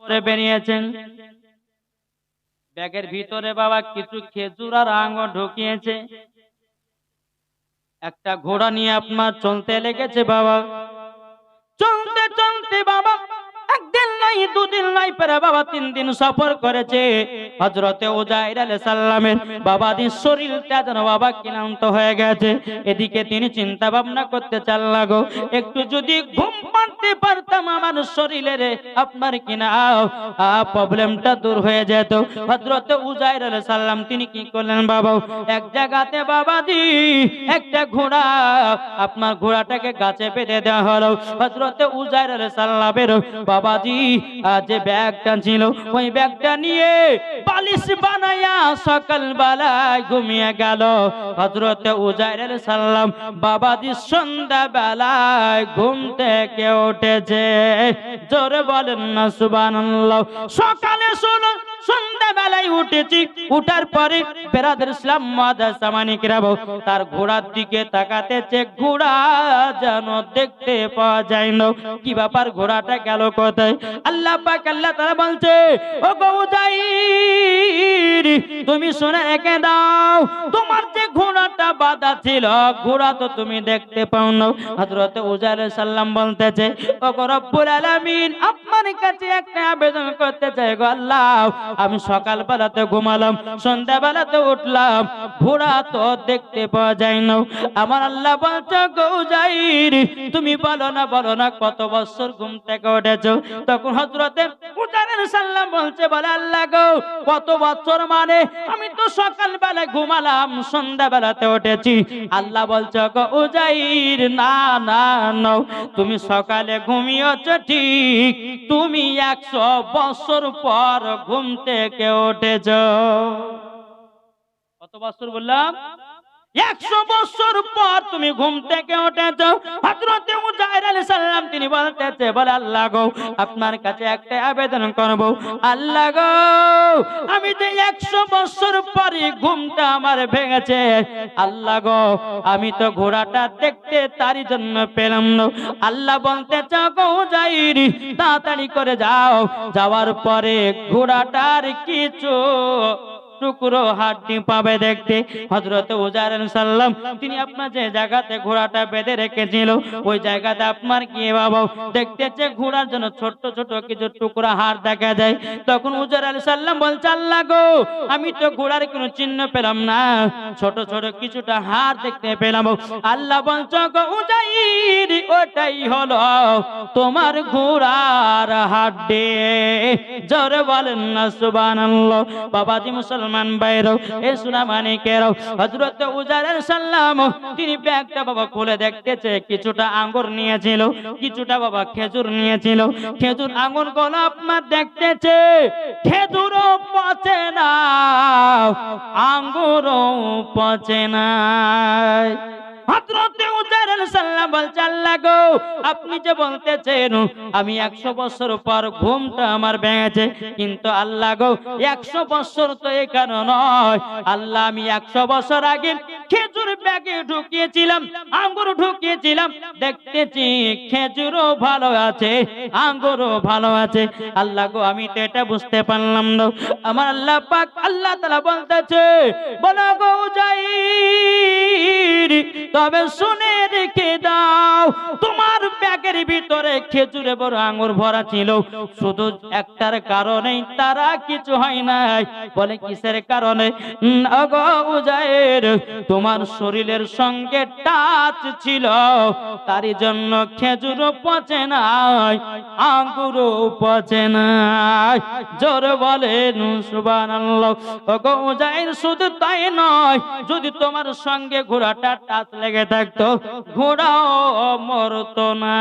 পরে বেরিয়েছেন। ব্যাগের ভিতরে বাবা কিছু খেজুর আর আঙুর ঢুকিয়েছে। একটা ঘোড়া নিয়ে আপনার চলতে লেগেছে বাবা। চলতে চলতে বাবা একদিন নাই, দুদিন নাই, পরে বাবা 3 দিন সফর করেছে। হযরতে উজাইর আলাইহিস সালামের বাবাদের শরীরটা যেন বাবা ক্লান্ত হয়ে গেছে। এদিকে তিনি চিন্তা ভাবনা করতে চাল লাগো, একটু যদি ঘুম পাড়তে পারতাম আমার শরীরের আপনার কিনা প্রবলেমটা দূর হয়ে যেত। হযরতে উজাইর আলাইহিস সালাম তিনি কি করলেন বাবা, এক জায়গাতে বাবাজি একটা ঘোড়া, আপনার ঘোড়াটাকে গাছে বেঁধে দেওয়া হলো। হযরতে উজাইর আলাইহিস সালামের বাবাজি যে ব্যাগটা ছিল ওই ব্যাগটা নিয়ে বালিশ বানায়া সকাল বেলায় ঘুমিয়ে গেল। হযরতে উজাইর আলাইহিস সালাম বাবাজি সন্ধ্যা বেলায় ঘুম থেকে উঠেছে। জোরে বলেন না সুবহানাল্লাহ। সকালে শুনুন সন্ধ্যা বেলায় উঠেছি, উঠার পরে বেরাদর ইসলাম মাদ্রাসা মানিকরা তার ঘোড়ার দিকে তাকাতেছে, ঘোড়া যেন দেখতে পাওয়া যায় না। কি ব্যাপার, ঘোড়াটা গেল কোথায়? আল্লাহ পাক আল্লাহ তাআলা বলছে, ও উজাইর তুমি শুনে রেখে দাও, তোমার যে ঘোড়াটা বাঁধা ছিল ঘোড়া তো তুমি দেখতে পাও না। হযরত উজাইর আলাইহিস সালাম বলতেছে, ও রব্বুল আলামিন আপনার কাছে একটা আবেদন করতে চাই গো আল্লাহ, আমি সকাল বেলাতে ঘুমালাম, সন্ধ্যা বেলাতে উঠলাম, ঘোড়া তো দেখতে পাওয়া যায় না। আমার আল্লাহ বলছে গো উজাইর তুমি বলো না কত বছর ঘুম থেকে উঠেছো? তখন হযরতে উজাইর আলাইহিস সালাম বলছে, বলে আল্লাহ গো কত বছর মানে আমি তো সকাল বেলায় ঘুমালাম, সন্ধ্যা বেলাতে উঠেছি। আল্লাহ বলছে গো উজাইর না না না, তুমি সকালে ঘুমিয়েছো ঠিক, তুমি 100 বছর পর ঘুম থেকে উঠেছো। কত বছর বললাম? 100 বছর পর তুমি ঘুম থেকে উঠেছো। হযরতে উজাইর আলাইহিস সালাম তিনি বলতেছে, বলে আল্লাহ গো আপনার কাছে একটা আবেদন করব, আল্লাহ গো আমি যে 100 বছর পরে ঘুমটা আমার ভেঙেছে, আল্লাহ গো আমি তো ঘোড়াটা দেখতে তারই জন্য পেলাম না। আল্লাহ বলতে চাও গো উজাইর তাড়াতাড়ি করে যাও, যাওয়ার পরে ঘোড়াটার কিছু টুকরো হাড্ডি পাবে দেখতে। হযরত উজাইর আলাইহিস সালাম তিনি আপনার যে জায়গাতে ঘোড়াটা বেঁধে রেখেছিল ওই জায়গাতে আপনার কি বাবা দেখতেছে ঘোড়ার জন্য ছোট ছোট কিছু টুকরা হাড় দেখা যায়। তখন উজাইর আলাইহিস সালাম বলছে, আল্লাহ গো আমি তো ঘোড়ার কোনো চিহ্ন পেলাম না, ছোট ছোট কিছুটা হাড় দেখতে পেলাম। আল্লাহ বলছে গো উজাইর ওটাই হলো তোমার ঘোড়ার হাড্ডি। জোরে বলেন না সুবহানাল্লাহ। বাবাজি মুসলমান ভাইরা এ সোনা মানিকেরা, হযরত উজাইর আলাইহিস সালাম তিনি ব্যাগটা বাবা খুলে দেখতেছে কিছুটা আঙ্গুর নিয়েছিল, কিছুটা বাবা খেজুর নিয়েছিল। খেজুর আঙ্গুর গুলো আপনার দেখতেছে খেজুরও পচে না, আঙ্গুরও পচে না। হযরত উজাইর আলাইহিস সালাম বলছে, আল্লাহ গো আপনি যে বলতেছেন আমি 100 বছর পর ঘুমটা আমার ভেঙেছে, কিন্তু আল্লাহ গো 100 বছর তো এখানে নয়, আল্লাহ আমি 100 বছর আগে খেজুর ব্যাগে ঢুকিয়েছিলাম, আঙ্গুর ঢুকিয়েছিলাম, দেখতেছি খেজুরও ভালো আছে, আঙ্গুরও ভালো আছে। আল্লাহ গো আমি তো এটা বুঝতে পারলাম না। আমার আল্লাহ পাক আল্লাহ তাআলা বলতেছে, বলো গো উজাইর তবে শুনে রেখে দাও, তোমার ব্যাগের ভিতরে খেজুরে বড় আঙ্গুর ভরা ছিল, শুধু একটার কারণেই তারা কিছু হয় নাই। বলে কিসের কারণে? ওগো উজাইর তোমার শরীরের সঙ্গে টাচ ছিল, তারই জন্য খেজুরও পচে নাই, আঙ্গুরও পচে নাই। জোরে বলেন সুবহানাল্লাহ। ওগো উজাইর শুধু তাই নয়, যদি তোমার সঙ্গে ঘোড়াটা টাচ লেগে থাকতো ঘোড়াও মরতো না।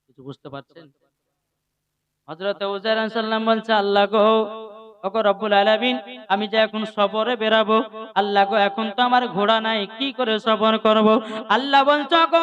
কিছু বুঝতে পারছেন? হযরত উজাইর আলাইহিস সালাম বলছে, আল্লাহ গো ওগো রব্বুল আলামিন, আমি যে এখন সফরে বেরাবো, আল্লাহ গো এখন তো আমার ঘোড়া নাই, কি করে সফর করব? আল্লাহ বলছো গো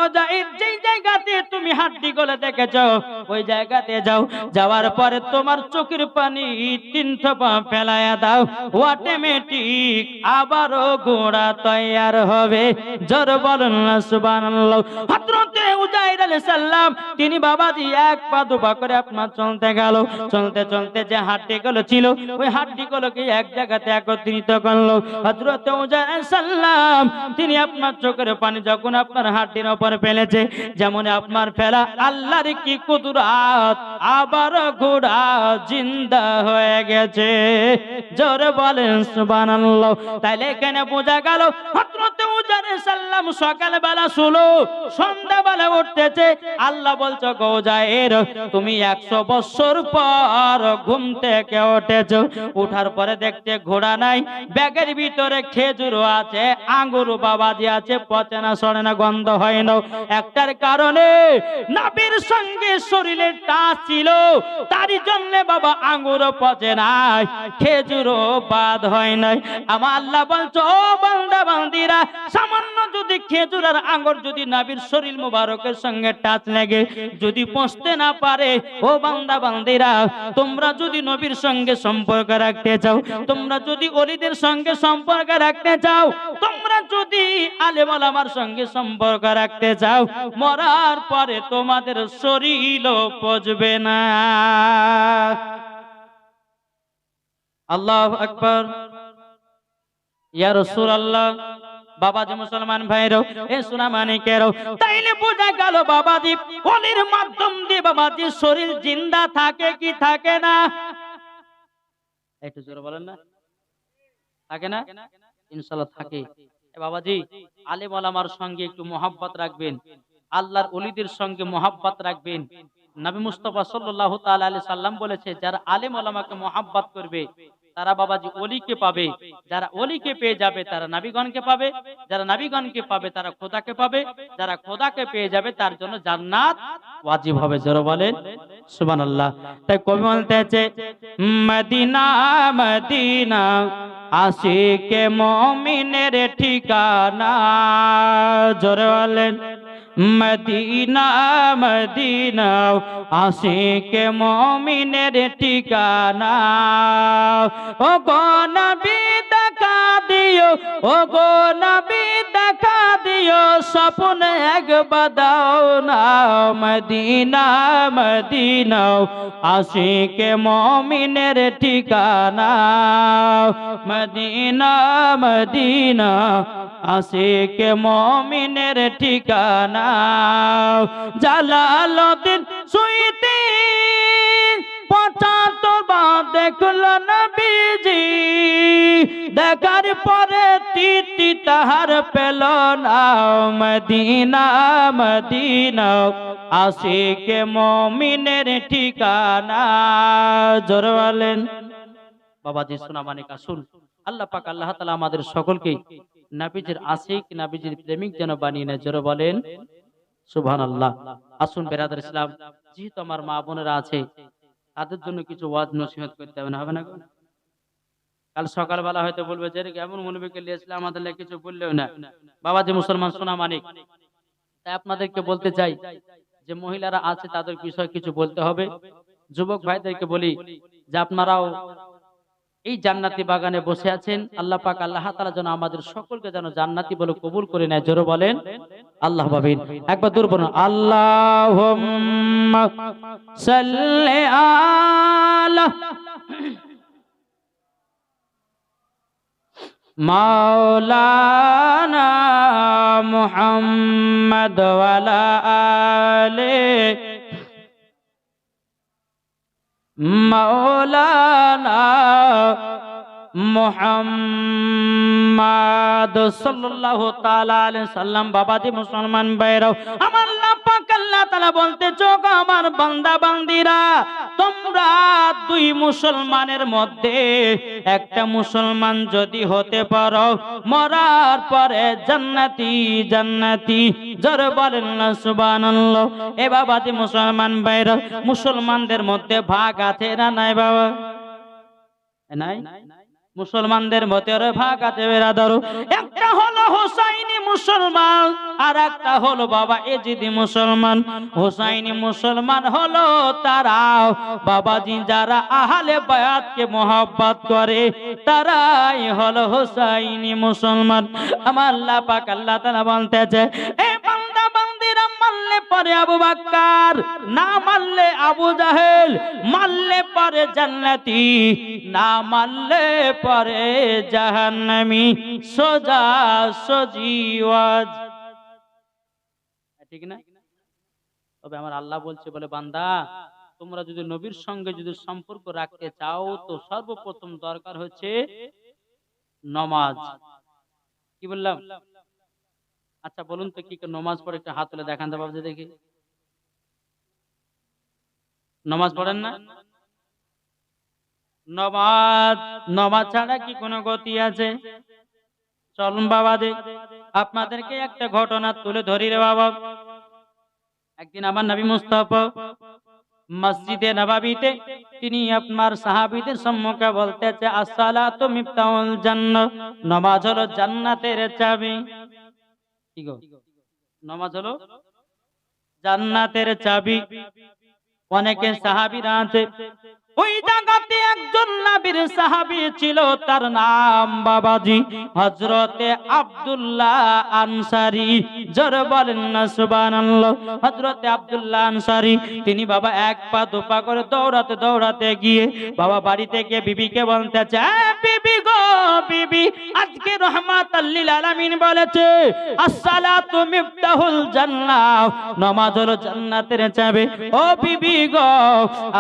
যেই জায়গাতে তুমি হাড্ডি গলে দেখেছো ওই জায়গাতে যাও, যাওয়ার পরে তোমার চোখের পানি 3 টোপা ফেলায়া দাও, অটোমেটিক আবারও ঘোড়া তৈয়ার হবে। জোর বলুন না সুবহানাল্লাহ। হযরতে উজাইর আলাইহিস সালাম তিনি বাবাজি এক পা দুপা করে আপনার চলতে গেল, চলতে চলতে যে হাড্ডিগুলো ছিল ওই হাড্ডিগুলোকে এক জায়গাতে একত্রিত করলো। হযরতে উজাইর আলাইহিস সালাম তিনি আপনার চোখের পানি যখন আপনার হাড্ডির উপর ফেলেছে, যেমন আপনার ফেলা আল্লাহর কি কুদরত, আবার ঘোড়া জিন্দা হয়ে গেছে। জোরে বলেন সুবহানাল্লাহ। তাইলে এখানে বোঝা গেল হযরতে উজাইর আলাইহিস সালাম সকালবেলা শুলো, সন্ধ্যাবেলা উঠতেছে। আল্লাহ বলছো গো উজাইর, তুমি 100 বছর পর ঘুম থেকে উঠেছো, উঠার পরে দেখতে ঘোড়া নাই, ব্যাগের ভিতরে খেজুরও আছে, আঙ্গুর বাবাজি আছে, পচে না সড়ে না গন্ধ হয় না। একটার কারণে নবীর সঙ্গে শরীরের টাচ ছিল, তারই জন্য বাবা আঙ্গুরও পচে নাই, খেজুরও বাদ হয় নাই। আমার আল্লাহ বলছো ও বান্দা বান্দিরা, সামান্য যদি খেজুর আর আঙ্গুর যদি নবীর শরীর মুবারকের সঙ্গে টাচ লাগে, যদি পৌঁছতে না পারে, ও বান্দা বান্দিরা তোমরা যদি নবীর সঙ্গে সম্পর্ক রাখতে চাও, তোমরা যদি ওলিদের সঙ্গে সম্পর্ক রাখতে চাও, তোমরা যদি আলেম ওলামার সঙ্গে সম্পর্ক রাখতে চাও, মরার পরে তোমাদের শরীরও পচবে না। আল্লাহু আকবার। ইয়া রাসূলুল্লাহ। বাবাজি মুসলমান ভাইরো, এ সোনা মানিকেরও, তাইলে বোঝা গেল বাবাজি ওলির মাধ্যম দিয়ে বাবাজি শরীর জিন্দা থাকে কি থাকে না? একটু জোরে বলেন না, থাকে না? ইনশাআল্লাহ থাকে। বাবাজি আলেম ওলামার সঙ্গে একটু মোহাব্বত রাখবেন, আল্লাহর ওলিদের সঙ্গে মোহাব্বত রাখবেন। নবী মুস্তাফা সাল্লাল্লাহু তাআলা আলাইহি সাল্লাম বলেছে, যারা আলেম ওলামাকে মোহাব্বত করবে তারা বাবাজি ওলিকে পাবে, যারা ওলিকে পেয়ে যাবে তারা নবীগণকে পাবে, যারা নবীগণকে পাবে তারা খোদাকে পাবে, যারা খোদাকে পেয়ে যাবে তার জন্য জান্নাত ওয়াজিব হবে। জোরে বলেন সুবহানাল্লাহ। তাই কবি বলতেছে, মদিনা মদিনা আশিকে মুমিনের ঠিকানা। জোরে বলেন মদিনা মদিনা আশিকে মুমিনের ঠিকানা। ও গো নবী দেখা দিও, ও গো নবী দেখা দিও, স্বপ্নে একবার দাও না। মদিনা মদিনা আশিকে মুমিনের ঠিকানা। মদিনা মদিনা আশিকে মুমিনের ঠিকানা। জালালউদ্দিন সুয়ুতী ৭৫ বার দেখল নবীজি, দেখার পরে তৃপ্তি তাহার পেল না। মদিনা মদিনা আশিকে মুমিনের ঠিকানা। জোরে বলেন বাবাজি সোনা মানিক। আসুন আল্লাহ পাক আল্লাহ তাআলা আমাদের সকলকে নবীজির আশিক নবীজির প্রেমিক যেন বানিয়ে নেয়। জোরে বলেন সুবহানাল্লাহ। আসুন বেরাদার ইসলাম, যেহেতু আমার মা বোনেরা আছে তাদের জন্য কিছু ওয়াজ নসিহত করতে হবে না, হবে না? কাল সকালবেলা হয়তো বলবে যে এমন মুলবিকে লিয়েছিল আমাদের লাগে কিছু বললেও না। বাবাজি মুসলমান সোনা মানিক, তাই আপনাদেরকে বলতে চাই যে মহিলারা আছে তাদের বিষয়ে কিছু বলতে হবে। যুবক ভাইদেরকে বলি যে আপনারাও এই জান্নাতি বাগানে বসে আছেন, আল্লাহ পাক আল্লাহ তাআলা যেন আমাদের সকলকে যেন জান্নাতি বলে কবুল করে নেয়। জোরে বলেন আল্লাহ ভাবিন। একবার দূর বলুন আল্লাহুম্মা সাল্লি আলা মাওলানা মুহাম্মদ ওয়া আলা আলি মাওলানা মুহাম্মদ সাল্লাল্লাহু তাআলা আলাইহি সাল্লাম। বাবাজি মুসলমান ভাইরাও, আমার আল্লাহ পাক আল্লাহ তাআলা বলতেছে, গো আমার বান্দা বান্দিরা, তোমরা দুই মুসলমানের মধ্যে একটা মুসলমান যদি হতে পারো, মরার পরে জান্নাতি জান্নাতি। জোরে বলেন না সুবহানাল্লাহ। এ বাবাজি মুসলমান ভাইরাও, মুসলমানদের মধ্যে ভাগ আছে না নাই বাবা? নাই মুসলমানদের মতের ভাগ আছে বেরাদর, একটা হলো হোসাইনি মুসলমান আর একটা হলো বাবা এজিদি মুসলমান। হোসাইনি মুসলমান হলো তারা বাবাজি যারা আহলে বায়াতকে মোহাব্বত করে, তারাই হলো হোসাইনি মুসলমান। আমার আল্লাহ পাক আল্লাহ তাআলা বলতেছে, এ বান্দা বান্দিরা মানলে পরে আবু বকর, না মানলে আবু জাহেল, মানলে পরে জান্নাতি, না মানলে পরে জাহান্নামী। সোজা সোজি ওয়াজ, ঠিক না? তবে আমার আল্লাহ বলছে বলে, বান্দা তোমরা যদি নবীর সঙ্গে যদি সম্পর্ক রাখতে চাও তো সর্বপ্রথম দরকার হচ্ছে নামাজ। কি বললাম? আচ্ছা বলুন তো কি নামাজ পড়ে, একটা হাত তুলে দেখান তো বাবুজি দেখি। নামাজ পড়েন না? নামাজ ছাড়া কি কোনো গতি আছে? চলুন বাবা দেখ, আপনাদেরকে একটা ঘটনা তুলে ধরি রে বাবা। একদিন আমার নবী মুস্তাফা মসজিদে নববীতে তিনি আপনার সাহাবীদের সম্মুখে বলতেছে, আসসালাতু মিফতাহুল জান্নাহ, নামাজ হলো জান্নাতের চাবি। কি গো, নামাজ হলো জান্নাতের চাবি। অনেকে সাহাবীরা আছে, ওই জায়গাতে একজন নবীর সাহাবী ছিল, তার নাম বাবাজি হযরতে আব্দুল্লাহ আনসারী। জোরে বলেন না সুবহানাল্লাহ। হযরতে আব্দুল্লাহ আনসারী তিনি বাবা এক পা দুপা করে দৌড়াতে দৌড়াতে গিয়ে বাবা বাড়ি থেকে বিবিকে বলতেছে, বিবি গো বিবি, আজকে রহমাতাল লিল আলামিন বলেছে আসসালাতু মিফতাহুল জান্নাহ, নামাজ হলো জান্নাতের চাবি। ও বিবি গো,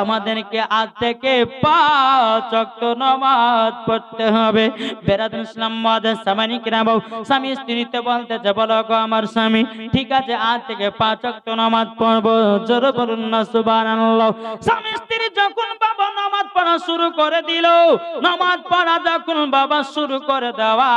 আমাদেরকে আজ থেকে 5 ওয়াক্ত নামাজ পড়তে হবে। বেরাদুল ইসলাম মুআজ্জাজ সামানি কিরাম, স্বামী স্ত্রীতে বলতেছে, বলো গো আমার স্বামী, ঠিক আছে আজ থেকে 5 ওয়াক্ত নামাজ পড়বো। জোরে বলুন না সুবহানাল্লাহ। স্বামী স্ত্রী যখন বাবা নামাজ পড়া শুরু করে দিল, নামাজ পড়া যখন বাবা শুরু করে দেওয়া,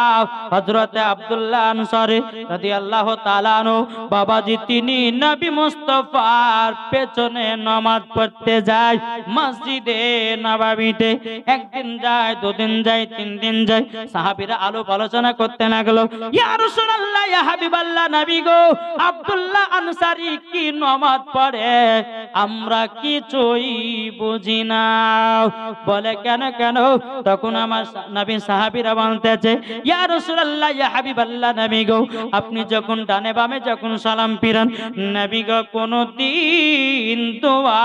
হযরতে আব্দুল্লাহ আনসারী রাদিয়াল্লাহু তাআলা আনহু বাবাজি তিনি নবী মুস্তাফার পেছনে নামাজ পড়তে যায় মসজিদে নববীতে। একদিন যায়, দুদিন যায়, 3 দিন যায়, সাহাবীরা আলাপ আলোচনা করতে লাগলো, ইয়া রাসূলুল্লাহ, ইয়া হাবিবাল্লাহ, নবী গো আব্দুল্লাহ আনসারী কি নামাজ পড়ে আমরা কিছুই বুঝি না। বলে কেন কেন? তখন আমার নবী সাহাবীরা বলতেছে, ইয়া রাসূলুল্লাহ, ইয়া হাবিবাল্লাহ, নবী গো আপনি যখন ডানে বামে যখন সালাম ফিরান, নবী গো কোনদিন দোয়া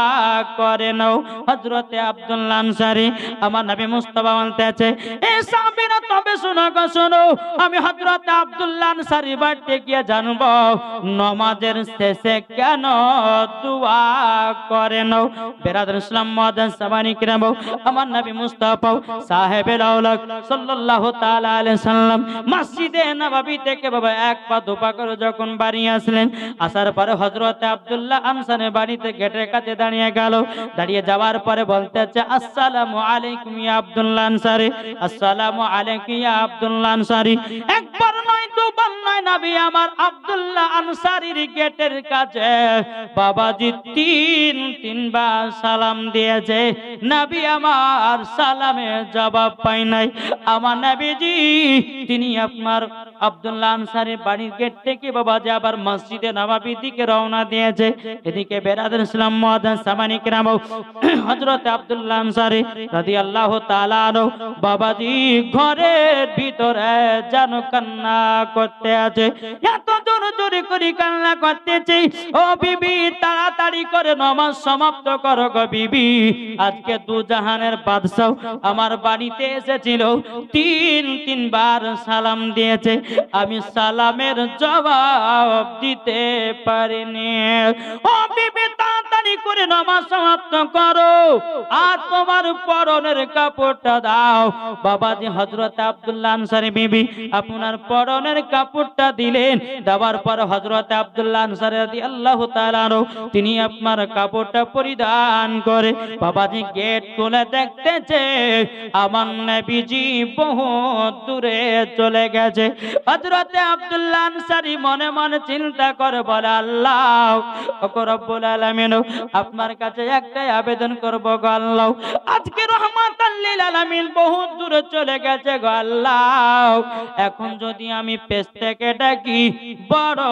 করে না। হযরতে আব্দুল্লাহ আনসারী আমার নবী মুস্তাফা বলতেছে, এ সাহাবীরা তবে শোনো গো শোনো, আমি হযরতে আব্দুল্লাহ আনসারী বাড়িতে গিয়ে জানবো নামাজের শেষে কেন দোয়া করে না। বেরাদুল ইসলাম মুআজ্জাজ সামানি কিরাম, আমার নবী মুস্তাফা সাহেবে আওলাদ সাল্লাল্লাহু তাআলা আলাইহি সাল্লাম মসজিদে নববী থেকে বাবা এক পা দুপা করে যখন বাড়ি আসলেন, আসার পরে হযরতে আব্দুল্লাহ আনসারী বাড়িতে গেটের কাছে দাঁড়িয়ে গেল। দাঁড়িয়ে যাওয়ার পরে বলতেছে, আসসালামু আলাইকুম ইয়া আব্দুল্লাহ আনসারী, আসসালামু আলাইকুম ইয়া আব্দুল্লাহ আনসারী। একবার নয় দুবার নয়, নবী আমার আব্দুল্লাহ আনসারীর গেটের কাছে বাবাজি 3 বার সালাম দিয়েছে, নবী আমার সালামে জবাব পাই নাই। আমার নবীজি তিনি আপনার আব্দুল্লাহ আনসারী বাড়ির গেট থেকে বাবাজি আবার মসজিদে নববীর দিকে রওনা দিয়েছে। এদিকে বেরাদুল ইসলাম মুআজ্জাজ সামানি কিরাম, হযরত আব্দুল্লাহ আনসারী রাদিয়াল্লাহু তাআলা আনহু বাবাজি ঘরের ভিতরে যেন কান্না করতে আছে, এত জোরে জোরে করে কান্না করতেছে। ও বিবি তাড়াতাড়ি করে নামাজ সমাপ্ত করো গো বিবি, আজকে দু জাহানের বাদশা আমার বাড়িতে এসেছিল, 3 বার সালাম দিয়েছে, আমি সালামের জবাব দিতে পারিনি। ও বিবি তাড়াতাড়ি করে নামাজ সমাপ্ত করো আর তোমার পরনের কাপড়টা দাও। বাবাজি হযরত আব্দুল্লাহ আনসারী বিবি আপনার পরনের কাপড়টা দিলেন। দেওয়ার পর হযরত আব্দুল্লাহ আনসারী রাদিয়াল্লাহু তাআলা আনহু তিনি আপনার কাপড়টা পরিধান করে বাবাজি গেট খুলে দেখতেছে আমার নবীজি বহু দূরে চলে গেছে। হযরত আব্দুল্লাহ আনসারী মনে মনে চিন্তা করে বলে, আল্লাহ ওগো রব্বুল আলামিন, আপনার কাছে একটাই আবেদন করব গো আল্লাহ, আজকে রহমাতাল লিল আলামিন বহুত দূরে চলে গেছে গো আল্লাহ, এখন যদি আমি পেছ থেকে ডাকি বড়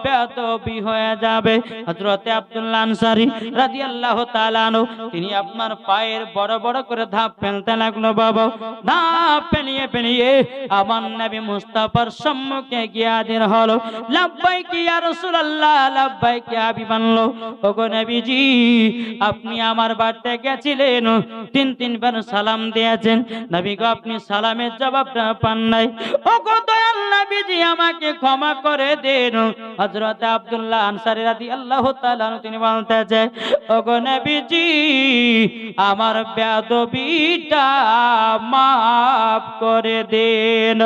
বেয়াদবি হয়ে যাবে। হযরত আব্দুল্লাহ আনসারী রাদিয়াল্লাহু তাআলা আনহু তিনি আপনার পায়ের বড় বড় করে ধাপ ফেলতে লাগলো বাবা, ধাপ ফেলিয়ে ফেলিয়ে আমার নবী মুস্তাফার সম্মুখে গিয়ে হাজির হলো। লাব্বাইক ইয়া রাসূলুল্লাহ, লাব্বাইক ইয়া হাবিবাল্লাহ। ওগো নবীজি, আপনি আমার বাড়িতে গেছিলেন, তিনবার সালাম দিয়েছেন, নবী গো আপনি সালামের জবাবটা পান নাই। ওগো দয়াল নবীজি, আমাকে ক্ষমা করে দেন। হযরত আব্দুল্লাহ আনসারী রাদিয়াল্লাহু তাআলা তিনি বলতেছে, ওগো নবীজি, আমার বেয়াদবিটা মাফ করে দেন।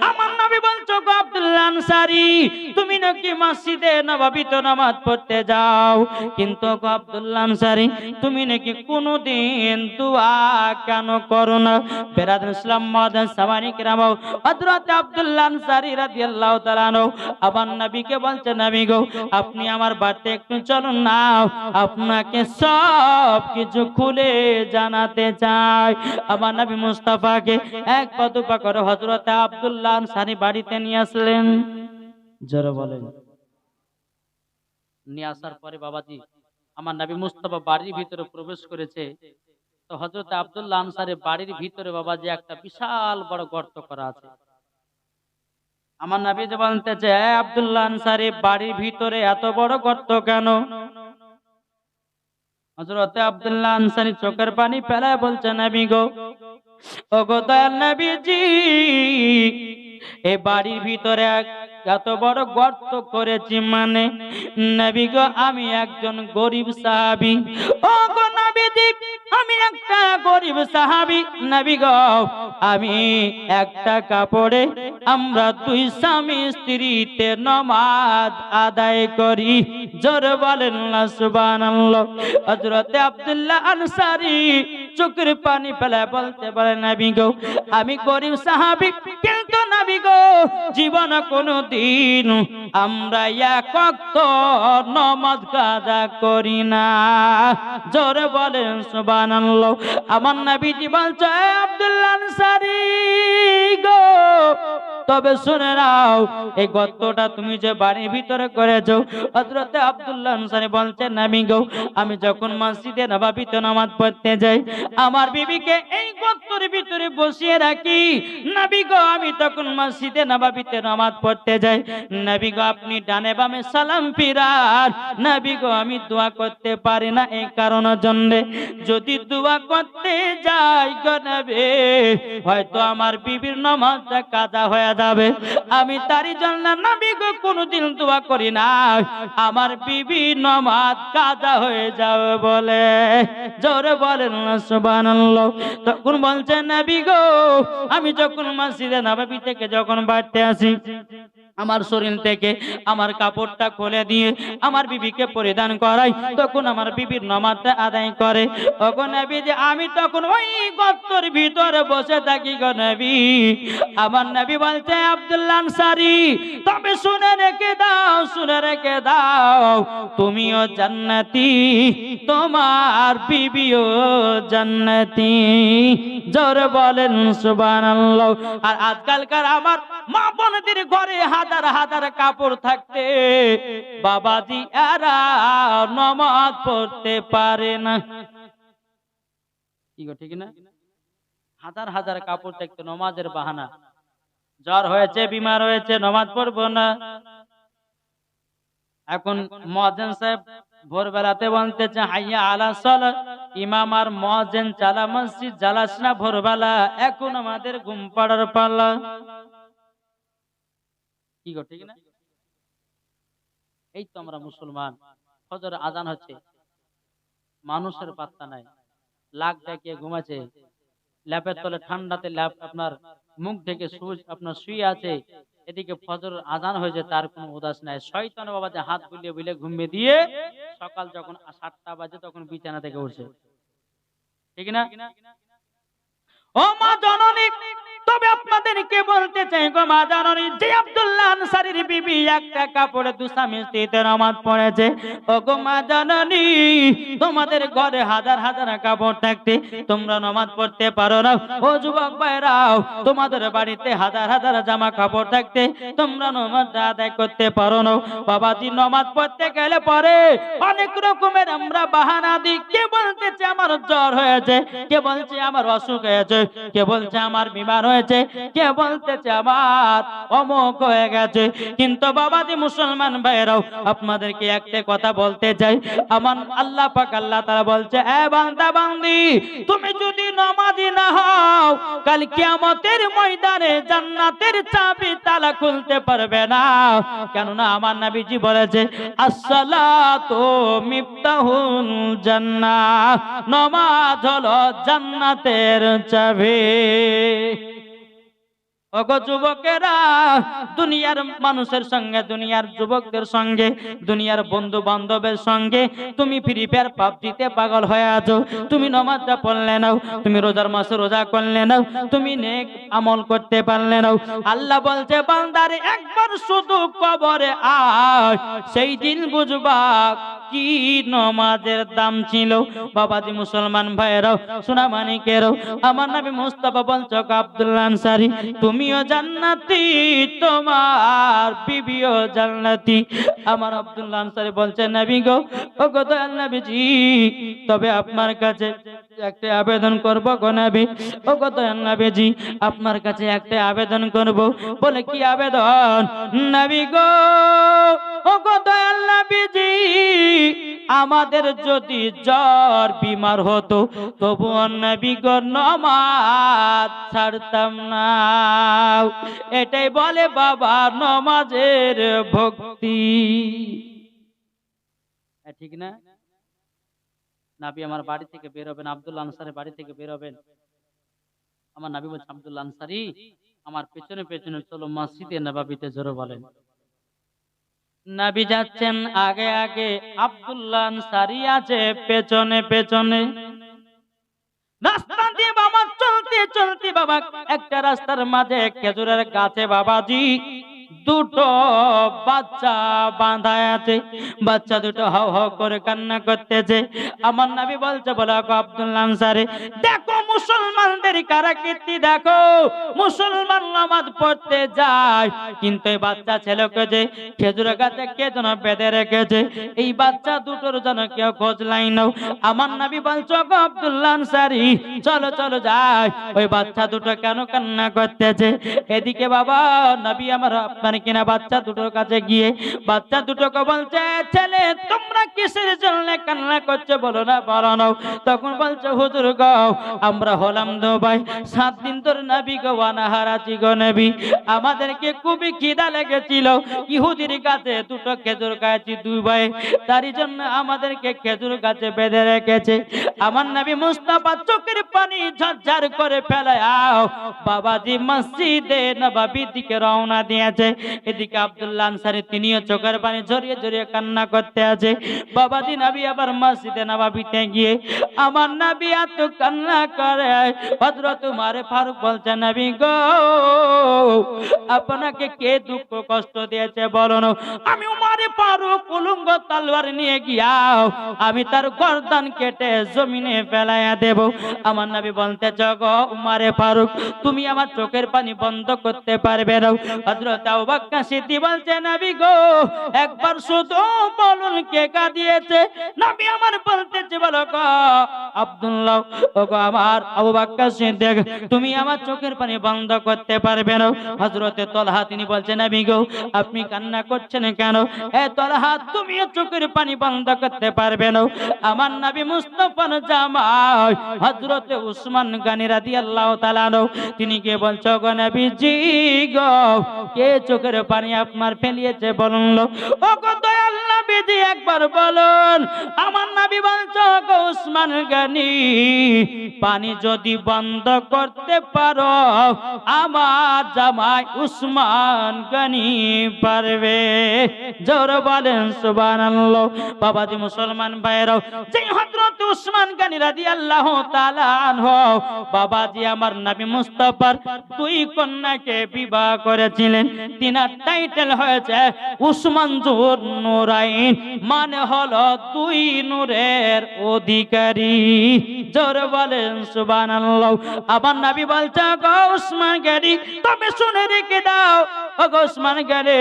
আমার নবী বলছো গো আব্দুল্লাহ আনসারী, তুমি নাকি মসজিদে নববীতে নামাজ পড়তে যাও, কিন্তু গো আব্দুল্লাহ আনসারী তুমি নাকি কোনোদিন দোয়া কেন করো না? বেরাদুল ইসলাম মুআজ্জিন সামানি কিরাম, হযরত আব্দুল্লাহ আনসারী রাদিয়াল্লাহু তাআলা আনহু আমার নবীকে বলছে, নবী গো আপনি আমার বাড়িতে একটু চলুন না, আপনাকে সব কিছু খুলে জানাতে চাই। আমার নবী মুস্তাফাকে এক পা দুপা করে হযরত আব্দুল্লাহ আনসারী বাড়িতে নিয়ে আসলেন। জোরে বলেন। নিয়ে আসার পরে বাবাজি আমার নবী মুস্তাফা বাড়ির ভিতরে প্রবেশ করেছে, তো হযরত আব্দুল্লাহ আনসারী বাড়ির ভিতরে বাবাজি একটা বিশাল বড় গর্ত করা আছে। আমার নবী যে বলতেছে, আব্দুল্লাহ আনসারী বাড়ির ভিতরে এত বড় গর্ত কেন? হযরত আব্দুল্লাহ আনসারী চোখের পানি ফেলে বলছে, নবী গো, ওগো দয়াল নবীজি, এই বাড়ির ভিতরে এত বড় গর্ত করেছি মানে নবী গো আমি একজন গরিব সাহাবী। ওগো নবীজি, আমি একটা গরিব সাহাবী। নবী গো আমি একটা কাপড়ে আমরা দুই স্বামী স্ত্রীতে নামাজ আদায় করি। জোরে বলেন না সুবহানাল্লাহ। হযরত আব্দুল্লাহ আনসারী চোখের পানি ফেলে বলতে পারে, নবী গো আমি গরিব সাহাবী, কিন্তু নবী গো জীবন কোনদিন আমরা এক ওয়াক্ত নামাজ কাজা করি না। জোরে বলেন সুবহানাল্লাহ। আমার নবীজি বলছে, আব্দুল্লাহ আনসারী গো তবে শুনে নাও, এই গর্তটা তুমি যে বাড়ির ভিতরে করেছো। হযরত আব্দুল্লাহ আনসারী বলছেন, নবী গো আমি যখন মসজিদে নববীতে নামাজ পড়তে যাই, আমার বিবিকে এই গর্তের ভিতরে বসিয়ে রাখি। নবী গো আমি তখন মসজিদে নববীতে নামাজ পড়তে যাই, নবী গো আপনি ডানে বামে সালাম ফিরান। নবী গো আমি দোয়া করতে পারি না এই কারণের জন্য, যদি দোয়া করতে যাই গো নবী হয়তো আমার বিবির নামাজটা কাজা হয়ে যাবে। আমি তারই জন্য নবী গো কোনোদিন দোয়া করি না আমার বিবি নামাজ কাজা হয়ে যাবে বলে। জোরে বলেন না সুবহানাল্লাহ। তখন বলছেন, নবী গো আমি যখন মসজিদে নববী থেকে যখন বাড়তে আসি, আমার শরীর থেকে আমার কাপড়টা খুলে দিয়ে আমার বিবিকে পরিধান করাই, তখন আমার বিবির নামাজটা আদায় করে। ওগো নবী যে আমি তখন ওই গর্তের ভিতরে বসে থাকি গো নবী। আমার নবী বলছে, আব্দুল্লাহ আনসারী তবে শুনে রেখে দাও, শুনে রেখে দাও, তুমিও জান্নাতি, তোমার বিবিও জান্নাতি। জোরে বলেন সুবহানাল্লাহ। আর আজকালকার আমার মা বোনদের ঘরে হাজার হাজার কাপড় থাকতে বাবাজি এরা নামাজ পড়তে পারে না। কি গো ঠিক না? হাজার হাজার কাপড় থাকতে নামাজের বাহানা, জ্বর হয়েছে বিমার হয়েছে নামাজ পড়বো না। এখন মুয়াজ্জিন সাহেব ভোরবেলাতে বলতেছে, হাইয়া আলা সালাত, ইমাম আর মুয়াজ্জিন চালা মসজিদ, জ্বালাস না ভোরবেলা, এখন আমাদের ঘুম পাড়ার পালা। কি গো ঠিক না? এই তো আমরা মুসলমান, ফজর আজান হচ্ছে, মানুষের পাত্তা নাই, লাখ ডেকে ঘুমাচ্ছে, ল্যাপের তলে ঠান্ডাতে ল্যাপ আপনার মুখ ঢেকে আপনার শুয়ে আছে, এদিকে ফজর আজান হয়েছে, তার কোনো উদাস নাই। শয়তান বাবা যে হাত বুলিয়ে বুলিয়ে ঘুমিয়ে দিয়ে সকাল যখন 7টা বাজে তখন বিছানা থেকে উঠছে। ঠিক না? ও মা জননী, তবে আপনাদেরকে বলতে চাই গো মা জাননী, যে আব্দুল্লাহ আনসারীর বিবি একটা কাপড়ে দু স্বামী স্ত্রীতে নামাজ পড়েছে, ও গো মা জাননী, তোমাদের ঘরে হাজার হাজার কাপড় থাকতে তোমরা নামাজ পড়তে পারো না? ও যুবক ভাইরাও, তোমাদের বাড়িতে হাজার হাজার জামা কাপড় থাকতে তোমরা নামাজ আদায় করতে পারো না? বাবাজি, নামাজ পড়তে গেলে পরে অনেক রকমের আমরা বাহানা দিই। কে বলতেছে আমার জ্বর হয়েছে, কে বলছে আমার অসুখ হয়েছে, কে বলছে আমার বিমার হয়েছে, কে বলতেছে আমার অমুক হয়ে গেছে। কিন্তু বাবাজি মুসলমান ভাইরাও, আপনাদেরকে একটা কথা বলতে চাই। আমার আল্লাহ পাক আল্লাহ তাআলা বলছে, এ বান্দা বান্দি, তুমি যদি নামাজি না হও, কাল কিয়ামতের ময়দানে জান্নাতের চাবি তালা খুলতে পারবে না। কেননা আমার নবীজি বলেছে, আসসালাতু মিফতাহুল জান্নাহ, নামাজ হলো জান্নাতের চাবি। ওগো যুবকেরা, দুনিয়ার মানুষের সঙ্গে, দুনিয়ার যুবকদের সঙ্গে, দুনিয়ার বন্ধু বান্ধবের সঙ্গে তুমি ফ্রি ফায়ার পাবজিতে পাগল হয়ে আছো। তুমি নামাজটা পড়লে নাও, তুমি রোজার মাসে রোজা করলে নাও, তুমি নেক আমল করতে পারলে নাও। আল্লাহ বলছে, বান্দারে একবার শুধু কবরে আয়, সেই দিন বুঝবা কি নামাজের দাম ছিল। বাবাজি মুসলমান ভাইরাও, সোনা মানিকেরাও, আমার নবী মুস্তাফা বলছে, আব্দুল্লাহ আনসারী, তুমিও জান্নাতি, তোমার বিবিও জান্নাতি। আমার আব্দুল্লাহ আনসারী বলছে, নবী গো, ও গো দয়াল নবীজি, তবে আপনার কাছে একটা আবেদন করব গো নবী, ও গো দয়াল নবীজি, আপনার কাছে একটা আবেদন করব। বলে, কি আবেদন? নবী গো, ও গো দয়াল নবীজি, আমাদের যদি জ্বর বিমার হতো, তবু নবী গো নামাজ ছাড়তাম না। এটাই বলে বাবা নামাজের ভক্তি, ঠিক না? নবী আমার বাড়ি থেকে বের হবেন, আব্দুল্লাহ আনসারী বাড়ি থেকে বের হবেন, আমার নবী বলছে, আব্দুল্লাহ আনসারী, আমার পেছনে পেছনে চলো মসজিদে নববীতে। জোরে বলেন। নবী যাচ্ছেন আগে আগে, আব্দুল্লাহ আনসারী আছে পেছনে পেছনে। রাস্তা দিয়ে বাবা চলতে চলতে, বাবা একটা রাস্তার মাঝে খেজুরের গাছে বাবাজি দুটো বাচ্চা বাঁধা আছে। বাচ্চা দুটো হাও হাও করে কান্না করতেছে। আমার নবী বলছে, বলো আব্দুল্লাহ আনসারী, দেখো মুসলমানদের কারাকীর্তি দেখো। মুসলমান নামাজ পড়তে যায়, কিন্তু এই বাচ্চা ছেলেকে যে খেজুর গাছে কে যেন বেঁধে রেখেছে, এই বাচ্চা দুটোর যেন কেউ খোঁজ লাই নাও। আমার নবী বলছে, আব্দুল্লাহ আনসারী, চলো চলো যাই, ওই বাচ্চা দুটো কেন কান্না করতেছে। এদিকে বাবা নবী আমার আপনার কিনা বাচ্চা দুটোর কাছে গিয়ে বাচ্চা দুটোকে বলছে, ছেলে তোমরা কিসের জন্য কান্না করছো, বলো না বলো না। তখন বলছে, হুজুর গো, আমরা হলাম দো ভাই, 7 দিন ধরে নবী গো অনাহার আছি গো নবী, আমাদেরকে খুবই খিদা লেগেছিল, ইহুদির কাছে দুটো খেজুর খাইছি 2 ভাই, তারই জন্য আমাদেরকে খেজুর গাছে বেঁধে রেখেছে। আমার নবী মুস্তাফা চোখের পানি ঝরঝর করে ফেলায় বাবাজি মসজিদে নববীর দিকে রওনা দিয়েছে। এদিকে আব্দুল্লাহ আনসারী তিনিও চোখের পানি ঝরিয়ে ঝরিয়ে কান্না করতে আছে। বাবাজি নবী আবার মসজিদে নববীতে গিয়ে আমার নবী এত কান্না করে, হযরত উমর ফারুক বলছে, নবী গো, আপনাকে কে দুঃখ কষ্ট দিয়েছে বলুন। আমি উমর ফারুক উলঙ্গ তলোয়ার নিয়ে গিয়া আমি তার গর্দান কেটে জমিনে ফেলাইয়া দেব। আমার নবী বলতেছে, গো উমর ফারুক, তুমি আমার চোখের পানি বন্ধ করতে পারবে না। হযরত আবু বকর সিদ্দিক বলছে, নবী গো, একবার শুধু বলুন কে কাঁদিয়েছে। নবী আমার বলতেছে, বলো গো আব্দুল্লাহ, ও গো আমার আবু বকর সিদ্দিক, তুমি আমার চোখের পানি বন্ধ করতে পারবে না। হযরতে তলহা তিনি বলছেন, নবী গো, আপনি কান্না করছেন কেন? এ তলহা, তুমিও চোখের পানি বন্ধ করতে পারবে না। আমার নবী মুস্তাফার জামাই হযরতে উসমান গনি রাদিয়াল্লাহু তাআলা আনহু তিনি কে বলছো, গো নবীজি গো, কে চোখের পানি আপনার ফেলিয়েছে বলুন। ও গো দয়াল নবীজি, একবার বলুন। আমার নবী বলছো, গো উসমান গনি গানি পানি যদি বন্ধ করতে পারো আমার জামাই উসমান গানি পারবে। জোরে বলেন সুবহানাল্লাহ। বাবাজি মুসলমান ভাইরাও, যে হযরত উসমান গানি রাদিয়াল্লাহু তাআলা আনহু বাবাজি আমার নবী মুস্তাফার দুই কন্যাকে বিবাহ করেছিলেন, তিনার টাইটেল হয়েছে উসমান জুন নুরাইন, মানে হলো দুই নূরের অধিকারী। জোরে বলেন সুবহানাল্লাহ। আবার নবী বলছে গো উসমান গানি তবে শুনে রেখে দাও, ও গো উসমান গানি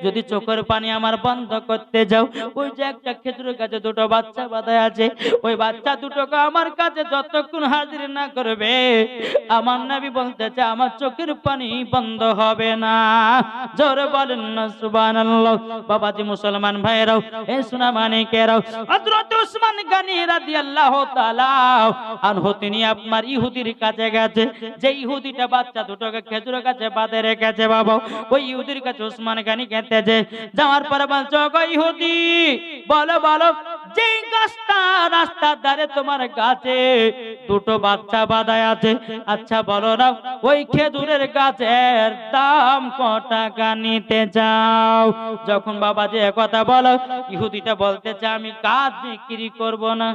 যদি চোখের পানি আমার বন্ধ করতে যাও, ওই যে একটা খেজুরের গাছে দুটো বাচ্চা বাঁধা আছে, ওই বাচ্চা দুটোকে আমার কাছে যতক্ষণ হাজির না করবে আমার নবী বলতেছে আমার চোখের পানি বন্ধ হবে না। জোরে বলেন না সুবহানাল্লাহ। বাবাজি মুসলমান ভাইরাও, এই সোনা মানিকেরাও, হযরত উসমান গানি রাদিয়াল্লাহু তাআলা আনহু তিনি আপনার ইহুদির কাছে গেছে, যে ইহুদিটা বাচ্চা দুটোকে খেজুরের কাছে বাঁধে রেখেছে বাবা, ওই ইহুদির কাছে উসমান গানি গেতেছে। যাওয়ার পরে বলছো গো ইহুদি বলো বলো, যে গাছটা রাস্তার ধারে তোমার গাছে দুটো বাচ্চা বাঁধা আছে, আচ্ছা বলো না ওই খেজুরের গাছের দাম কত টাকা নিতে চাও? যখন বাবা যে কথা বলো, ইহুদিটা বলতেছে আমি গাছ বিক্রি করব না।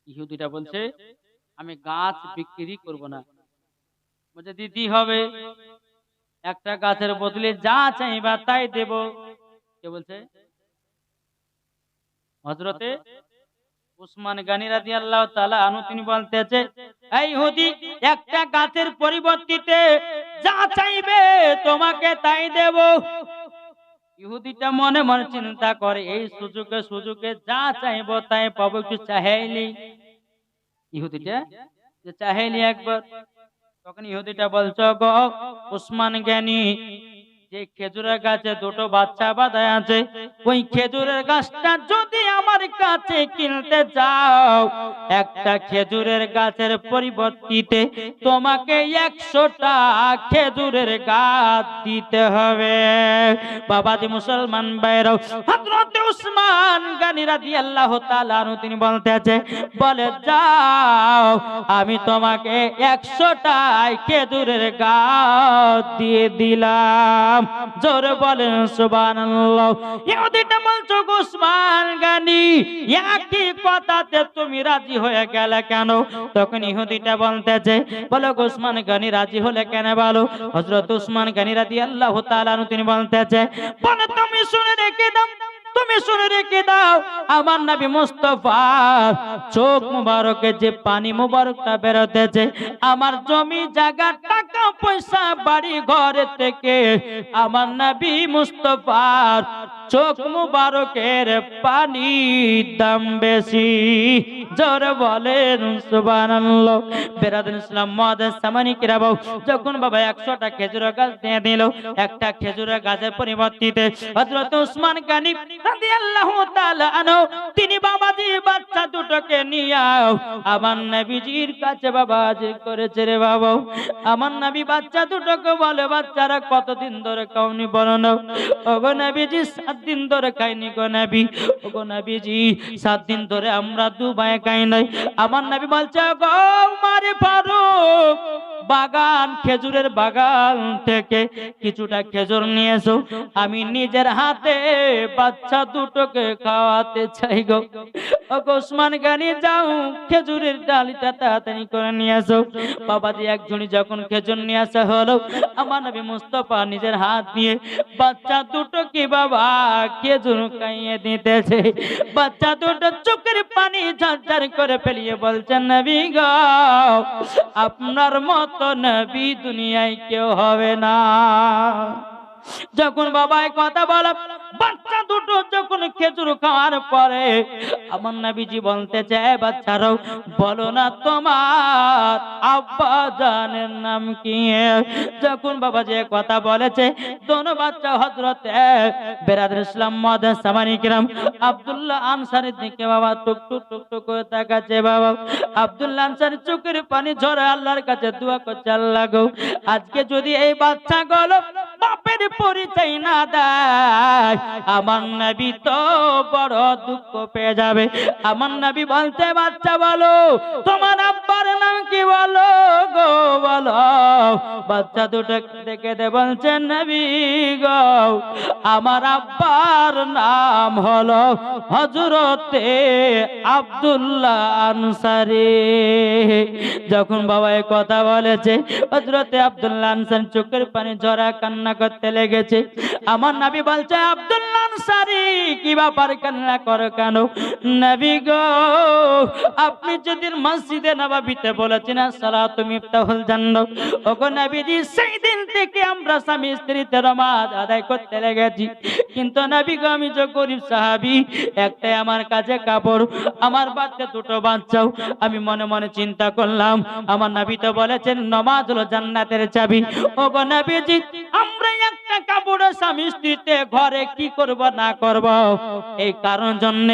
ইহুদিটা বলছে আমি গাছ বিক্রি করব না। বলছে দিদি হবে, একটা গাছের বদলে যা চাইবা তাই দেব। কে বলছে? হযরতে উসমান গানি রাদিয়াল্লাহু তাআলা আনহু তিনি বলতেছে এই ইহুদি একটা গাছের পরিবর্তে যা চাইবে তোমাকে তাই দেব। ইহুদিটা মনে মনে চিন্তা করে এই সুযোগে যা চাইবো তাই পাবো, একটু চাইলি। ইহুদিটা যে চাইলি একবার, তখন ইহুদিটা বলছো গো উসমান গানি যে খেজুরের গাছে দুটো বাচ্চা বাঁধা আছে, ওই খেজুরের গাছটা যদি আমার কাছে কিনতে যাও, একটা খেজুরের গাছের পরিবর্তে তোমাকে 100টা খেজুরের গাছ দিতে হবে। বাবাজি মুসলমান ভাইরাও, হযরত উসমান গানি রাদিয়াল্লাহু তাআলা আনহু তিনি বলতেছে বলে যাও আমি তোমাকে 100টা খেজুরের গাছ দিয়ে দিলাম। জোরে বলেন সুবহানাল্লাহ। ইহুদিটা বলছো উসমান গানি একই কথাতে তুমি রাজি হয়ে গেলে কেন? তখন ইহুদিটা বলতেছে বলো উসমান গানি রাজি হলে কেন বলো? হযরত উসমান গানি রাদিয়াল্লাহু তাআলা আনহু তিনি বলতেছে বলে তুমি শুনে রেখে দাও, তুমি শুনে রেখে দাও আমার নবী মুস্তাফা চোখ মুবারকে যে পানি মুবারকটা বেরোতেছে, আমার জমি জায়গা টাকা পয়সা বাড়ি ঘর থেকে আমার নবী মুস্তাফার চোখ মুবারকের পানির দাম বেশি। জোরে বলেন সুবহানাল্লাহ। বেরাদুল ইসলাম মুআদ্দাস সামানি কিরাবাও, যখন বাবা 100টা খেজুরের গাছ দিয়ে দিল, একটা খেজুরের গাছের পরিবর্তে হযরত উসমান গানি রাদিয়াল্লাহু তাআলা আনহু তিনি বাবাজি বাচ্চা দুটোকে নিয়ে আমার নবীজির কাছে বাবা হাজির করেছে। রে বাবা আমার নবী বাচ্চা দুটোকে বলে বাচ্চারা কতদিন ধরে খাওনি বলো না? ওগো নবীজি 7 দিন ধরে খাইনি গো নবী। ওগো নবীজি 7 দিন ধরে আমরা দুবাই খাই নাই। আমার নবী বলছে গো মারে ফারুক বাগান খেজুরের বাগান থেকে কিছুটা খেজুর নিয়ে এসো, আমি নিজের হাতে বাচ্চা দুটোকে খাওয়াতে চাই গো। ওগো উসমান গানি যাও খেজুরের ডালিটা তাড়াতাড়ি করে নিয়ে আসো। বাবাজি একজনই যখন খেজুর নিয়ে আসা হলো, আমার নবী মুস্তাফা নিজের হাত দিয়ে বাচ্চা দুটোকে বাবা খেজুর খাইয়ে দিতেছে। বাচ্চা দুটো চোখের পানি ঝরঝর করে ফেলিয়ে বলছেন নবী গো আপনার মত নবী দুনিয়ায় কেউ হবে না। যখন বাবা কথা বলা বাচ্চা দুটো যখন খেজুর খাওয়ার পরে আমার নবীজি বলতে চায় বাচ্চারাও বলো না তোমার আব্বা জানের নাম কি? যখন বাবা যে কথা বলেছে দোনো বাচ্চা হযরত বেরাদুল ইসলাম মুআদ্দাস সামানি কিরাম আব্দুল্লাহ আনসারীর দিকে বাবা টুক টুক টুক টুক করে তাকাচ্ছে। বাবা আব্দুল্লাহ আনসারী চোখের পানি ঝরে আল্লাহর কাছে দোয়া করছে আল্লাহ গো আজকে যদি এই বাচ্চাগুলো বাপের পরিচয় না দেয়, আমার নবী তো বড় দুঃখ পেয়ে যাবে। আমার নবী বলতে, বাচ্চা বলো তোমার আব্বার নাম কি, বলো গো বলো। বাচ্চা দুটো কেঁদে বলছে, নবী গো আমার আব্বার নাম হলো হযরতে আব্দুল্লাহ আনসারী। যখন বাবা এই কথা বলেছে, হযরতে আব্দুল্লাহ আনসারী চোখের পানি ঝরা কান্না করতে লেগেছে। আমার নবী বলছে, আব্দুল্লাহ আনসারী কি ব্যাপার, কান্না করো কেন? নবী গো আপনি যদি মসজিদে নববীতে বলেছেন আসসালাতু মিফতাহুল জান্নাহ, ওগো নবীজি সেই দিন থেকে আমরা স্বামী স্ত্রীতে নামাজ আদায় করতে লেগেছি। কিন্তু নবী গো আমি যে গরিব সাহাবী, একটাই আমার কাছে কাপড়, আমার বাচ্চা দুটো বাচ্চাও। আমি মনে মনে চিন্তা করলাম, আমার নবী তো বলেছেন নামাজ হলো জান্নাতের চাবি। ওগো নবীজি আমরা একটা কাপড় স্বামী স্ত্রীতে ঘরে কি করব না করব, এই কারণ জন্য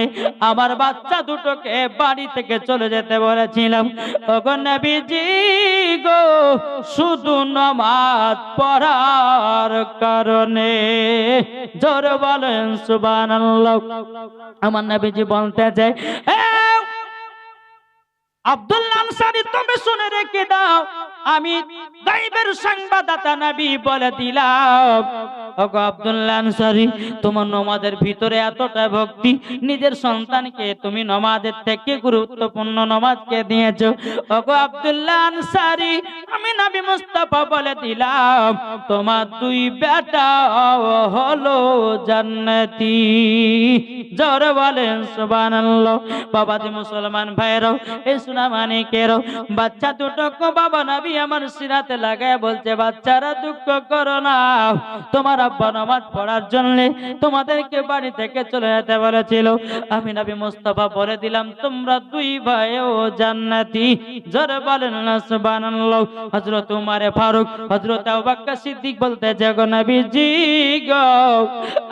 আমার বাচ্চা দুটোকে বাড়ি থেকে চলে যেতে বলেছিলাম। ওগো নবীজি গো শুধু নামাজ পড়ার কারণে, জোরে বলেন সুবহানাল্লাহ। আমার নবীজি বলতে যায়, আব্দুল্লাহ আনসারী তুমি শুনে রেখে দাও, আমি গায়বের সংবাদদাতা নবী বলে দিলাম। ওগো আব্দুল্লাহ আনসারী তোমার নামাজের ভিতরে এতটা ভক্তি, নিজের সন্তানকে তুমি নামাজের থেকে গুরুত্বপূর্ণ নামাজকে দিয়েছো। ওগো আব্দুল্লাহ আনসারী আমি নবী মুস্তাফা বলে দিলাম, তোমার দুই বেটা হলো জান্নাতি। জোরে বলেন সুবহানাল্লাহ। বাবাজি মুসলমান ভাইরাও, এই সুনামানিকেরও বাচ্চা দুটোকে বাবা নবী আমার সিনাতে লাগায় বলছে, বাচ্চারা দুঃখ করো না, তোমার আব্বা নামাজ পড়ার জন্য তোমাদেরকে বাড়ি থেকে চলে যেতে বলেছিল। আমি নবী মুস্তাফা বলে দিলাম তোমরা দুই ভাইও জান্নাতি। জোরে বলেন না সুবহানাল্লাহ। হযরত উমর ফারুক, হযরত আবু বকর সিদ্দিক বলতে যে, গো নবীজি গো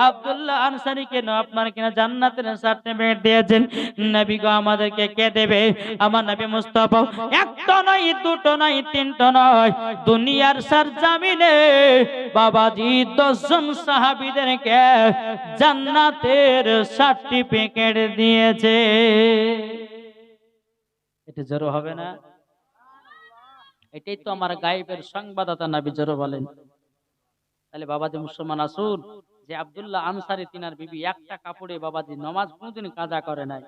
আব্দুল্লাহ আনসারীকে না আপনার কিনা জান্নাতের সার্টিফিকেট দিয়েছেন, নবী গো আমাদেরকে কে দেবে? আমার নবী মুস্তাফা একটা নয়, দুটো নয়, তিনটা নয়, দুনিয়ার সরজমিনে বাবাজি 10 জন সাহাবীদেরকে জান্নাতের সার্টিফিকেট দিয়েছে। এটা জোরে হবে না? এটাই তো আমার গায়েবের সংবাদদাতা নবী, জোরে বলেন। তাহলে বাবাজি মুসলমান আসুন, যে আব্দুল্লাহ আনসারী তিনার বিবি একটা কাপড়ে বাবাজি নামাজ কোনদিন কাজা করে নাই,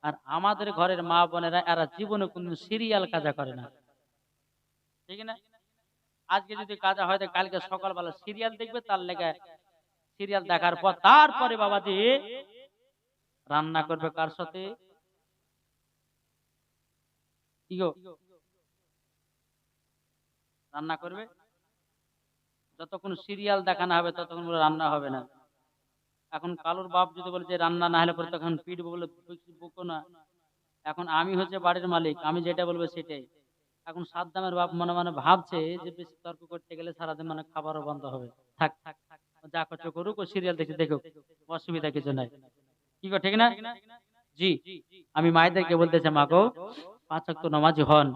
আর আমাদের ঘরের মা বোনেরা এরা জীবনে কোনদিন সিরিয়াল কাজা করে না, ঠিক না? আজকে যদি কাজা হয় কালকে সকালবেলা সিরিয়াল দেখবে, তার লেগে সিরিয়াল দেখার পর তারপরে বাবাজি রান্না করবে কার সাথে? কি গো রান্না করবে? যতক্ষণ সিরিয়াল দেখানো হবে ততক্ষণ রান্না হবে না। এখন কালুর বাপ যদি বলে যে রান্না না হলে পরে তখন পিটবো, বলে বকো না। এখন আমি হচ্ছে বাড়ির মালিক, আমি যেটা বলবো সেটাই। এখন সাদ্দামের বাপ মনে মনে ভাবছে যে বেশি তর্ক করতে গেলে সারাদিন মানে খাবারও বন্ধ হবে, থাক থাক থাক যা করছো করুক, ও সিরিয়াল দেখে দেখুক, অসুবিধা কিছু নাই। কি গো ঠিক না? জি, আমি মায়েদেরকে বলতেছি, মা গো 5 ওয়াক্ত নামাজি হন,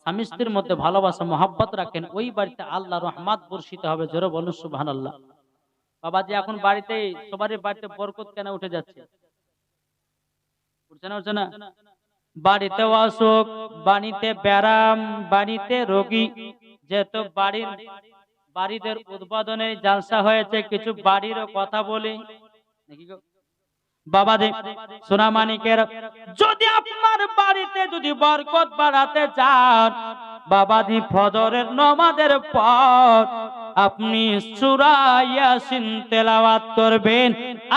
স্বামী স্ত্রীর মধ্যে ভালোবাসা মহব্বত রাখেন, ওই বাড়িতে আল্লাহর রহমত বর্ষিত হবে। জোরে বলুন সুবহানাল্লাহ। বাবাজি এখন বাড়িতে সবারই বাড়িতে বরকত কেন উঠে যাচ্ছে? উঠছে না? উঠছে না? বাড়িতে অসুখ, বাড়িতে ব্যারাম, বাড়িতে রোগী, যেহেতু বাড়িদের উদ্বোধনে জালসা হয়েছে, কিছু বাড়ির কথা বলি নাকি গো বাবাজি সোনামানিকের, যদি আপনার বাড়িতে যদি বরকত বাড়াতে চান বাবাজি ফজরের নামাজের পর আপনি সূরা ইয়াসিন তেলাওয়াত করবেন।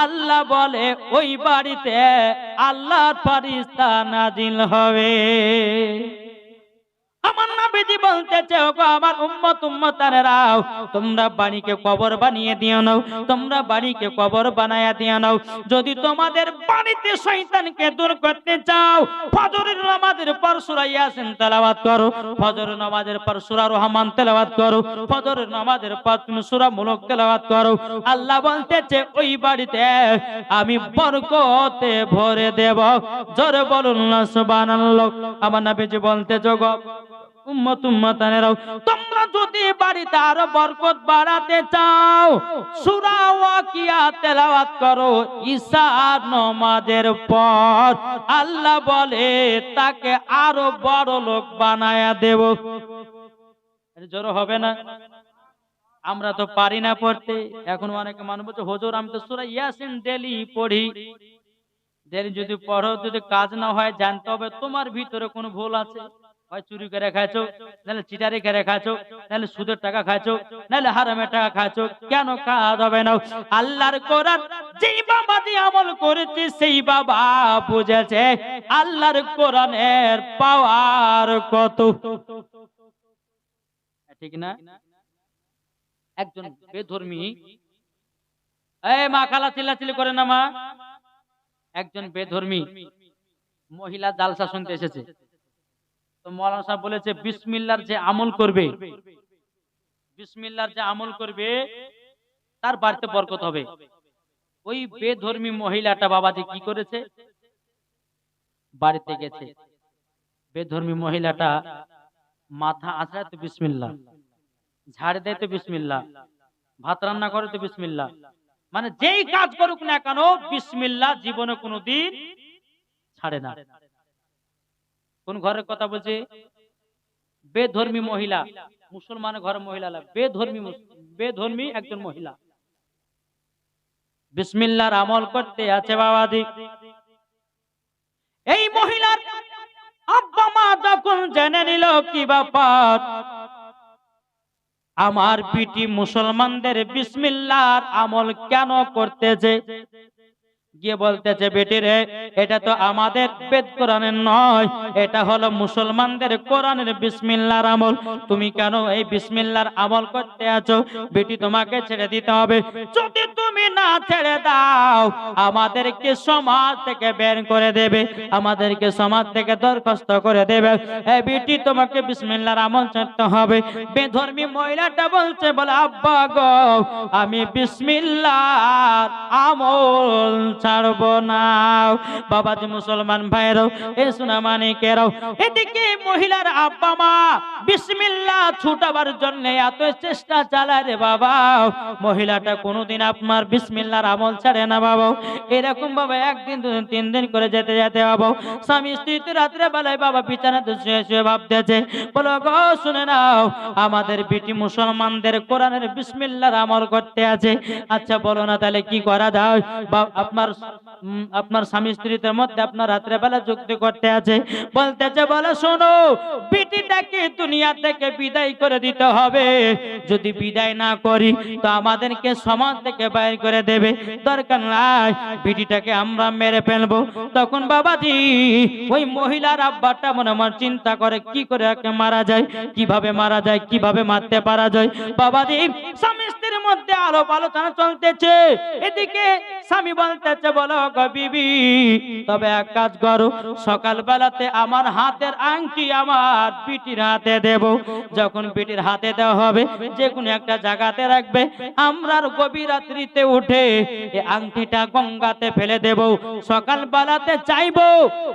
আল্লাহ বলে ওই বাড়িতে আল্লাহর ফেরেশতা নাজিল হবে। আমার নবীজি বলতেছে, ওগো আমার উম্মত উম্মতানেরাও, তোমরা বাড়িকে কবর বানিয়ে দিও না, তোমরা বাড়িকে কবর বানায়া দিও না। যদি তোমাদের বাড়িতে শয়তানকে দূর করতে চাও, ফজরের নামাজের পর সূরা ইয়াসিন তেলাওয়াত করো, ফজরের নামাজের পর সূরা রহমান তেলাওয়াত করো, ফজরের নামাজের পর তুমি সূরা মুলক তেলাওয়াত করো। আল্লাহ বলতেছে ওই বাড়িতে আমি বরকতে ভরে দেব। জোরে বলুন না সুবহানাল্লাহ। আমার নবীজি বলতেছে, গো উম্মতানেরাও, তোমরা যদি বাড়িতে আরো বরকত বাড়াতে চাও সূরা ওয়াকিয়া তেলাওয়াত করো ঈশার নামাজের পর। আল্লাহ বলে তাকে আরো বড় লোক বানায়া দেব। জোর হবে না? আমরা তো পারি না পড়তে। এখন অনেকে মানুষ বলছে হুজুর আমি তো সূরা ইয়াসিন ডেইলি পড়ি। ডেইলি যদি পড়ো, যদি কাজ না হয় জানতে হবে তোমার ভিতরে কোনো ভুল আছে। হয় চুরি করে খাইছো, নাহলে চিটারি করে খাইছো, নাহলে সুদের টাকা খাইছো, নাহলে হারামের টাকা খাইছো। কেন কাজ হবে না? আল্লাহর কোরআন যেই বাবা দিয়ে আমল করেছে সেই বাবা বুঝেছে আল্লাহর কোরআনের পাওয়ার কত। ঠিক না? একজন বেধর্মী, এই মা খালা চিল্লাচিল্লি করে না মা, একজন বেধর্মী মহিলা জালসা শুনতে এসেছে। তো মাওলানা সাহেব বলেছে বিসমিল্লাহর যে আমল করবে, বিসমিল্লাহর যে আমল করবে তার বাড়িতে বরকত হবে। ওই বেধর্মী মহিলাটা বাবাজি কি করেছে, বাড়িতে গেছে, বেধর্মী মহিলাটা মাথা আঁচড়ায় তো বিসমিল্লাহ, ঝাড় দেয় তো বিসমিল্লাহ, ভাত রান্না করে তো বিসমিল্লাহ, মানে যেই কাজ করুক না কেন বিসমিল্লাহ জীবনে কোনোদিন ছাড়ে না। কোন ঘরের কথা বলছে? বেধর্মী মহিলা, মুসলমানের ঘরের মহিলা, বেধর্মী একজন মহিলা বিসমিল্লাহর আমল করতে আছে বাবাজি। এই মহিলার আব্বা মা যখন জেনে নিল কি ব্যাপার, আমার পিটি মুসলমানদের বিসমিল্লাহর আমল কেন করতেছে, গিয়ে বলতেছে বেটি রে এটা তো আমাদের বেদ কোরআনের নয়, এটা হলো মুসলমানদের কোরআনের বিসমিল্লাহর আমল। তুমি কেন এই বিসমিল্লাহর আমল করতে আছো? বেটি তোমাকে ছেড়ে দিতে হবে। যদি তুমি না ছেড়ে দাও আমাদেরকে সমাজ থেকে বের করে দেবে, আমাদেরকে সমাজ থেকে দরখাস্ত করে দেবে। এই বেটি তোমাকে বিসমিল্লাহর আমল ছাড়তে হবে। বেধর্মী মহিলাটা বলছে বলে আব্বা গো আমি বিসমিল্লাহর আমল ছাড়বো না। বাবাজি মুসলমান ভাইরাও, এ সোনা মানিকেরাও, এদিকে মহিলার আব্বা মা বিসমিল্লাহ ছুটাবার জন্য এত চেষ্টা চালায় রে বাবা, মহিলাটা কোনোদিন আপনার বিসমিল্লাহর আমল ছাড়ে না বাবা। এরকম ভাবে একদিন দুদিন তিন দিন করে যেতে যেতে বাবা স্বামী স্ত্রী রাত্রে বেলায় বাবা বিছানাতে শুয়ে শুয়ে ভাবতেছে, বলো গো শুনে নাও আমাদের বিটি মুসলমানদের কোরআনের বিসমিল্লাহর আমল করতে আছে। আচ্ছা বলো না তাহলে কি করা যায়? আপনার স্বামী স্ত্রীদের মধ্যে আপনার রাত্রে বেলা যুক্তি করতে আছে। বলতেছে বলে শোনো বিটিটাকে দুনিয়া থেকে বিদায় করে দিতে হবে, যদি বিদায় না করি তো আমাদেরকে সমাজ থেকে বাইর করে দেবে, দরকার নাই বিটিটাকে আমরা মেরে ফেলবো। তখন বাবাজি ওই মহিলার আব্বাটা মনে মনে চিন্তা করে কি করে একে মারা যায়, কিভাবে মারা যায়, কিভাবে মারতে পারা যায়। বাবাজি স্বামী স্ত্রীর মধ্যে আলাপ আলোচনা চলতেছে, এদিকে স্বামী বলতেছে বলো গো বিবি তবে এক কাজ করো, সকাল বেলাতে আমার হাতের আংটি আমার বিটির হাতে দেব। যখন বিটির হাতে দেওয়া হবে যে কোনো একটা জায়গাতে রাখবে, আমরা গভীর রাত্রিতে উঠে এই আংটিটা গঙ্গাতে ফেলে দেব। সকাল বেলাতে চাইবো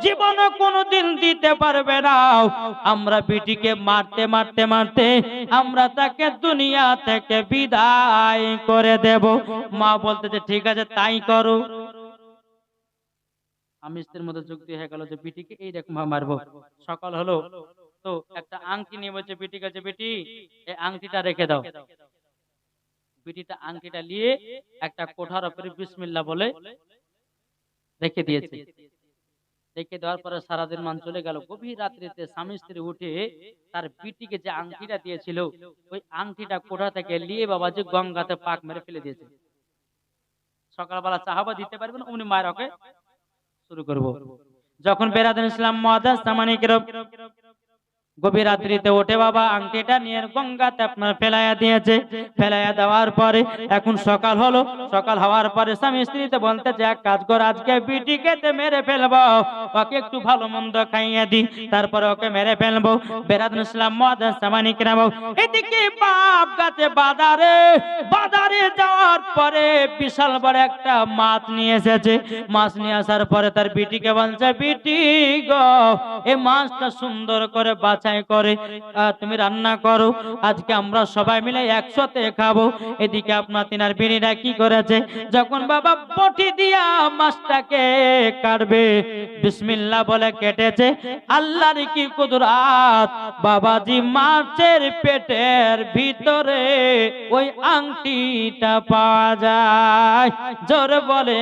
জীবনে কোনোদিন দিতে পারবে না। আমরা বিটিকে মারতে মারতে মারতে আমরা তাকে দুনিয়া থেকে বিদায় করে দেব। মা বলতেছে ঠিক আছে তাই করো। আমি স্ত্রীর মধ্যে যুক্তি হয়ে গেল যে বিটিকে এইরকম ভাবে মারবো। সকাল হলো তো একটা আংটি নিয়ে বলছে বিটি কাছে, বেটি এই আংটিটা রেখে দাও। বিটিটা আংটিটা নিয়ে একটা কোঠার উপরে বিসমিল্লাহ বলে রেখে দিয়েছে। রেখে দেওয়ার পরে সারাদিন মান চলে গেল। গভীর রাত্রিতে স্বামী স্ত্রী উঠে তার বিটিকে যে আংটিটা দিয়েছিল ওই আংটিটা কোঠা থেকে নিয়ে বাবাজি গঙ্গাতে পাক মেরে ফেলে দিয়েছে। সকালবেলা চাহাবা দিতে পারবেন উনি মায়ের ওকে শুরু করব। যখন বেরাদান ইসলাম মুআজ্জাজ সামানিকের গভীর রাত্রিতে ওঠে বাবা আংটিটা নিয়ে গঙ্গাতে আপনার ফেলাইয়া দিয়েছে। ফেলাইয়া দেওয়ার পরে এখন সকাল হলো, সকাল হওয়ার পরে স্বামী স্ত্রীতে বলতেছে এক কাজ কর আজকে বিটিকে মেরে ফেলবো, ওকে একটু ভালো মন্দ খাইয়ে দি তারপরে ওকে মেরে ফেলবো। বেরাদান ইসলাম মুআজ্জাজ সামানিকের এদিকে বাপ গাছে বাজারে যাওয়ার পরে বিশাল বড় একটা মাছ নিয়ে এসেছে। মাছ নিয়ে আসার পরে তার বিটিকে বলছে বিটি গো এই মাছটা সুন্দর করে বাছাই করে তুমি রান্না করো, আজকে আমরা সবাই মিলে একসাথে খাবো। এদিকে আপনার তিনার বিনিরা কি করেছে, যখন বাবা বটি দিয়া মাছটাকে কাটবে, বিসমিল্লাহ বলে কেটেছে, আল্লাহর কি কুদরত, বাবাজি মাছের পেটের ভিতরে ওই আংটিটা পাওয়া যায়। জোরে বলে